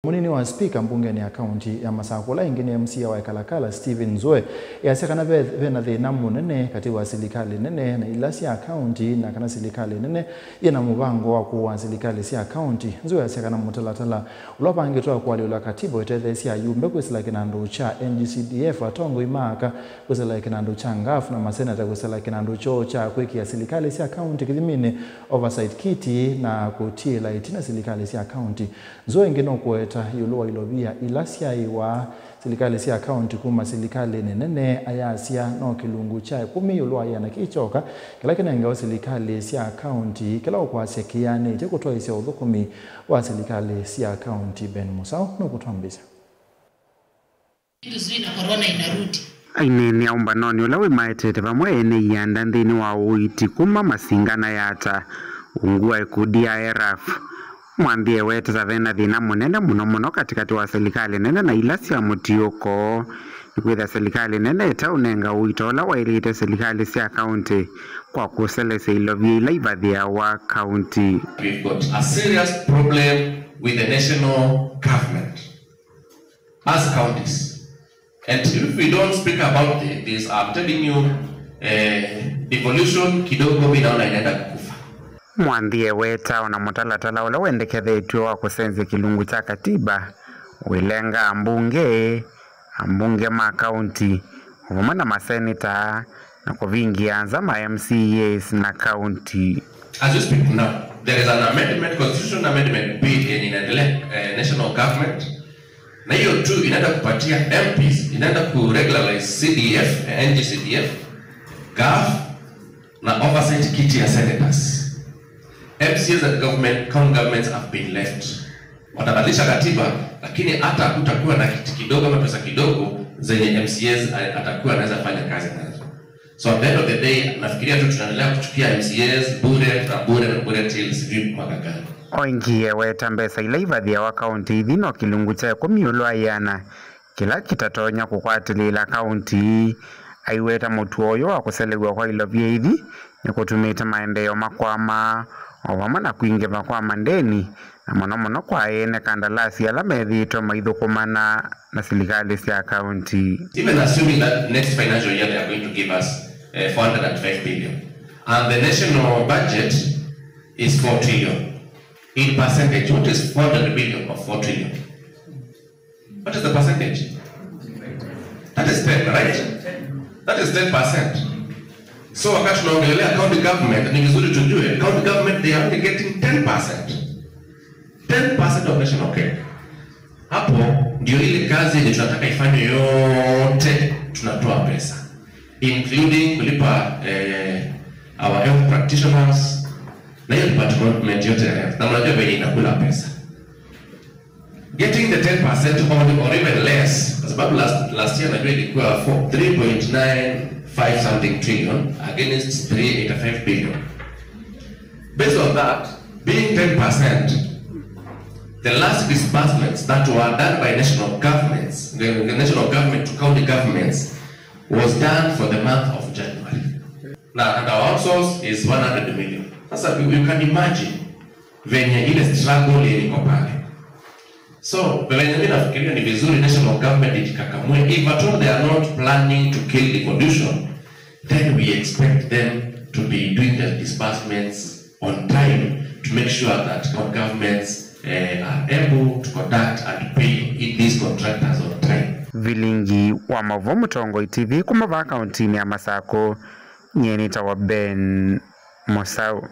Munini wa speaker mbungeni ya county ya Masakula ingine MC wa Kalakala Steven Zoe yasekana bena thina munene kati wa serikali nene na ilasi ya county na kana serikali nene yana mubango wa kuwa serikali sia county Zoe yasekana mutalatala ulopangitwa kwa leo katibo etethesi ya yumbe kwesela kinando cha NGCDF atongo imaka kwesela kinando cha ngafu na masenata kwesela kinando cho cha kweki ya serikali sia county kidhimine oversight kiti na kutila itina serikali sia county Zoe ingine kwa yuluwa ilobia ilasia iwa serikali sia county kuma serikali nene ayasia no kilungu cha 10 yuluwa yana kichoka kila kinanga serikali sia county kila kwa sekiane je kutoa isia udhukumi wa serikali sia county Ben Musau no kutuambisa Tuzuina corona inarudi ainene aumba noni ulawe maetete pamwe ene yanda ndini wa uiti kuma masingana yata ungua ikudia erafu mwambie wetu zavena dhina munene muno katikati wa serikali nene na ilasi ya mutioko ikwitha serikali nene etaunenga uitola wa ilite serikali sia county kwa kuselese ilovia ila ibadhia wa county. We've got a serious problem with the national government as counties, and if we don't speak about this, I'm telling you, devolution kidogo binaona inaenda kukufa. Mwandie weta ona mutalatala ula wendekethetwe wa kusenze kilungu cha katiba wilenga ambunge ma county uvumana masenita na kuvingi anza ma MCAs na county. As you speak now, there is an amendment, constitutional amendment bill in the national government. Na hiyo tu inaenda kupatia MPs, inaenda kuregularize CDF, NGCDF, GAF na oversight kiti ya senators. MCAs and county governments have been left. Watabadilisha katiba, lakini hata kutakuwa na kiti kidogo ama pesa kidogo zenye MCAs atakuwa anaweza fanya kazi nazo. So at the end of the day, nafikiria tu tunaendelea kuchukia MCAs bure till sivyo mwaka gani. Oingie weta mbesa ila ibadhia wa county dhino kilungu cha 10 yulwa yana kila kitatonya kukwatilila county aiweta mutu oyo wa kuselegwa kwa ilovia hivi ni kutumita maendeleo makwama ovama na kuingeva kwa mandeni na mono kwa ene kandalasi ala methito maithukumana na serikali sia county. Even assuming that next financial year they are going to give us 405 billion and the national budget is 4 trillion. In percentage, what is 400 billion of 4 trillion? What is the percentage? That is 10, right? That is 10%. So wakati tunaongelea county government, ni vizuri tujue county government they are only getting 10%. 10% of national care. Hapo ndio ile kazi yenye tunataka ifanywe yote tunatoa pesa. Including kulipa our health practitioners na hiyo department yote ya health. Na mnajua venye inakula pesa. Getting the 10% or even less, kwa sababu last year najua ilikuwa 3.95 something trillion against 385 billion. Based on that, being 10%, the last disbursements that were done by national governments, the national government to county governments, was done for the month of January. Now, and our outsource is 100 million. Sasa you can imagine venye ile struggle iliko pale. So, venye mimi nafikiria ni vizuri national government ikikakamue. If at all they are not planning to kill devolution, then we expect them to be doing the disbursements on time to make sure that our governments are able to conduct and pay these contractors on time. Vilingi wa Mavumu Tongo TV kumava county ya Masako nyeni tawa Ben Musau.